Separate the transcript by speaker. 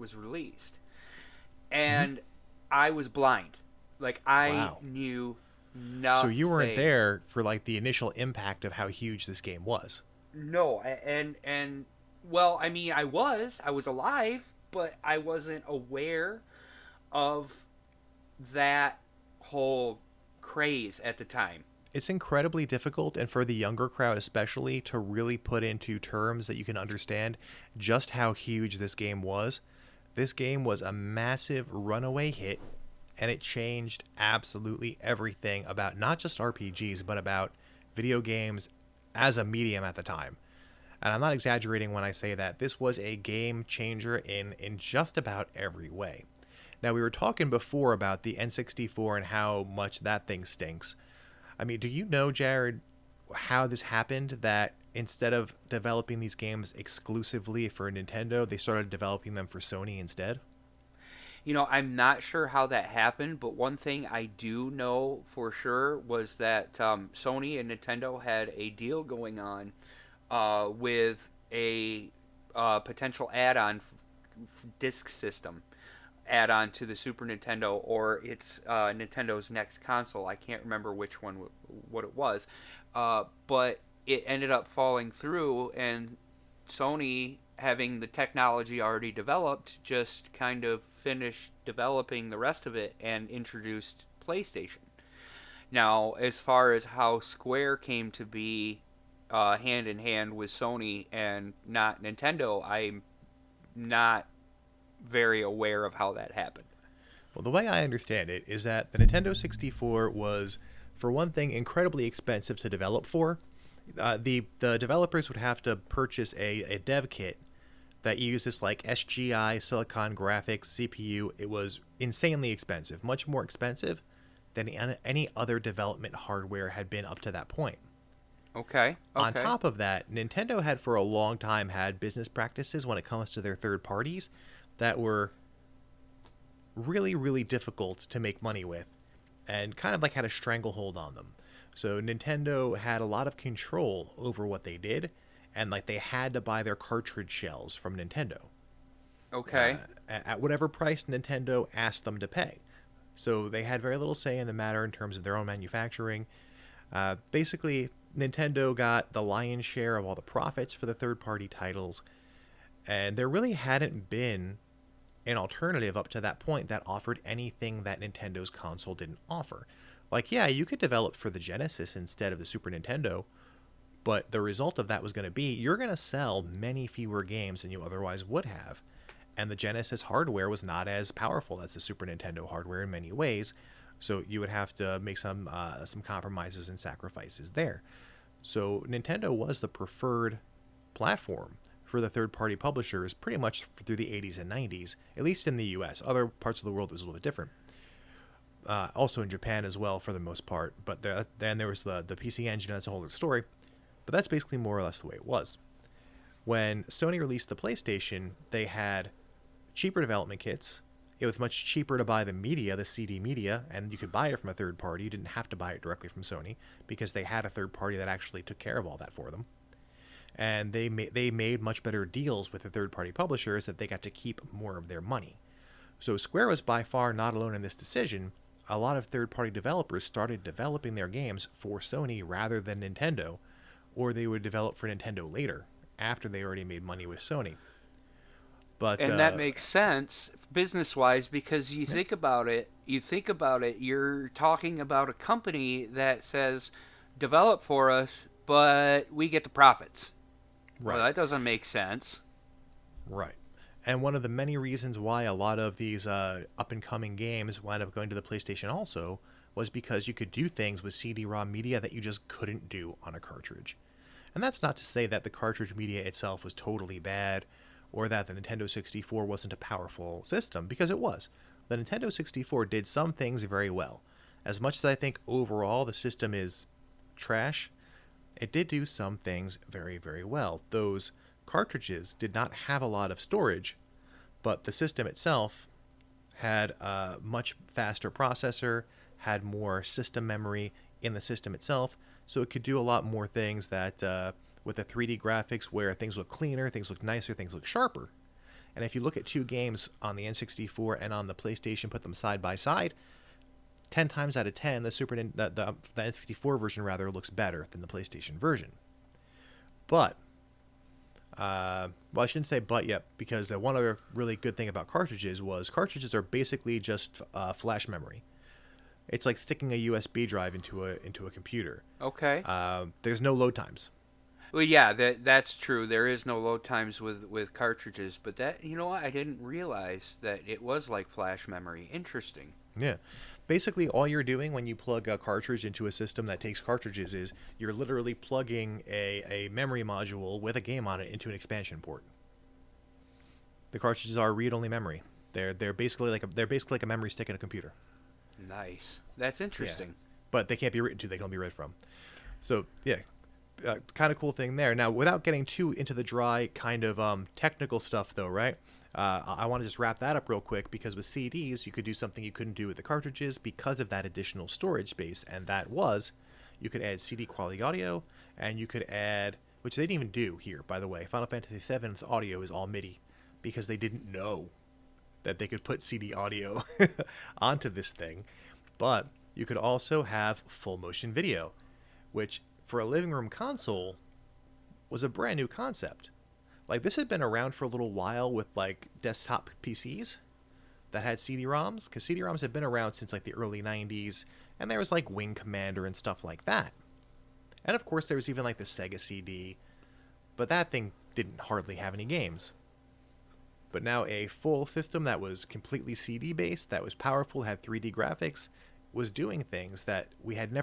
Speaker 1: was released,
Speaker 2: Hmm.
Speaker 1: and I was blind. Like I
Speaker 2: Wow.
Speaker 1: knew
Speaker 2: So you weren't
Speaker 1: nothing.
Speaker 2: there for like the initial impact of how huge this game was.
Speaker 1: No, and well, I mean, I was alive, but I wasn't aware of that whole craze at the time.
Speaker 2: It's incredibly difficult, and for the younger crowd especially, to really put into terms that you can understand just how huge this game was. This game was a massive runaway hit, and it changed absolutely everything about not just RPGs, but about video games as a medium at the time. And I'm not exaggerating when I say that this was a game changer in just about every way. Now, we were talking before about the N64 and how much that thing stinks. I mean, do you know, Jared, how this happened? That instead of developing these games exclusively for Nintendo, they started developing them for Sony instead?
Speaker 1: I'm not sure how that happened, but one thing I do know for sure was that Sony and Nintendo had a deal going on with a potential add-on disc system add-on to the Super Nintendo or its Nintendo's next console. I can't remember which one what it was, but it ended up falling through, and Sony, having the technology already developed, just kind of finished developing the rest of it and introduced PlayStation. Now, as far as how Square came to be hand in hand with Sony and not Nintendo, I'm not very aware of how that happened.
Speaker 2: Well, the way I understand it is that the Nintendo 64 was, for one thing, incredibly expensive to develop for. The developers would have to purchase a dev kit that uses like SGI, Silicon Graphics, CPU. It was insanely expensive, much more expensive than any other development hardware had been up to that point.
Speaker 1: Okay,
Speaker 2: On
Speaker 1: okay.
Speaker 2: top of that, Nintendo had for a long time had business practices when it comes to their third parties that were really, really difficult to make money with and kind of like had a stranglehold on them. So Nintendo had a lot of control over what they did, and like they had to buy their cartridge shells from Nintendo
Speaker 1: Okay.
Speaker 2: at whatever price Nintendo asked them to pay. So they had very little say in the matter in terms of their own manufacturing. Basically, Nintendo got the lion's share of all the profits for the third party titles, and there really hadn't been an alternative up to that point that offered anything that Nintendo's console didn't offer. Like, yeah, you could develop for the Genesis instead of the Super Nintendo, but the result of that was going to be you're going to sell many fewer games than you otherwise would have. And the Genesis hardware was not as powerful as the Super Nintendo hardware in many ways, so you would have to make some compromises and sacrifices there. So Nintendo was the preferred platform for the third-party publishers pretty much through the 80s and 90s, at least in the US. Other parts of the world was a little bit different. Also in Japan as well for the most part, but then there was the PC Engine, that's a whole other story. But that's basically more or less the way it was. When Sony released the PlayStation, they had cheaper development kits. It was much cheaper to buy the media, the CD media, and you could buy it from a third party. You didn't have to buy it directly from Sony because they had a third party that actually took care of all that for them. And they made much better deals with the third party publishers that they got to keep more of their money. So Square was by far not alone in this decision. A lot of third party developers started developing their games for Sony rather than Nintendo, or they would develop for Nintendo later after they already made money with Sony. But
Speaker 1: And that makes sense business wise because
Speaker 2: yeah,
Speaker 1: you think about it, you're talking about a company that says, develop for us, but we get the profits. Well,
Speaker 2: right,
Speaker 1: that doesn't make sense.
Speaker 2: right. And one of the many reasons why a lot of these up and coming games wound up going to the PlayStation also was because you could do things with CD-ROM media that you just couldn't do on a cartridge. And that's not to say that the cartridge media itself was totally bad or that the Nintendo 64 wasn't a powerful system, because it was. The Nintendo 64 did some things very well. As much as I think overall the system is trash, it did do some things very, very well. Those cartridges did not have a lot of storage, but the system itself had a much faster processor, had more system memory in the system itself, so it could do a lot more things that with the 3D graphics where things look cleaner, things look nicer, things look sharper. And if you look at two games on the N64 and on the PlayStation, put them side by side, 10 times out of 10, the N64 version rather looks better than the PlayStation version. But well, I shouldn't say but yet, because one other really good thing about cartridges was cartridges are basically just flash memory. It's like sticking a USB drive into a computer.
Speaker 1: Okay.
Speaker 2: There's no load times.
Speaker 1: Well, yeah, that's true. There is no load times with cartridges, but that, you know what? I didn't realize that it was like flash memory. Interesting.
Speaker 2: Yeah. Basically, all you're doing when you plug a cartridge into a system that takes cartridges is you're literally plugging a memory module with a game on it into an expansion port. The cartridges are read-only memory. They're basically like a memory stick in a computer.
Speaker 1: Nice. That's interesting.
Speaker 2: Yeah. But they can't be written to. They can only be read from. So yeah, kind of cool thing there. Now, without getting too into the dry kind of technical stuff, though, right? I want to just wrap that up real quick, because with CDs, you could do something you couldn't do with the cartridges because of that additional storage space, and that was you could add CD quality audio, and you could add, which they didn't even do here, by the way. Final Fantasy VII's audio is all MIDI because they didn't know that they could put CD audio onto this thing. But you could also have full motion video, which for a living room console was a brand new concept. Like, this had been around for a little while with like desktop PCs that had CD-ROMs, because CD-ROMs had been around since like the early 90s, and there was like Wing Commander and stuff like that. And of course there was even like the Sega CD, but that thing didn't hardly have any games. But now a full system that was completely CD based, that was powerful, had 3D graphics, was doing things that we had never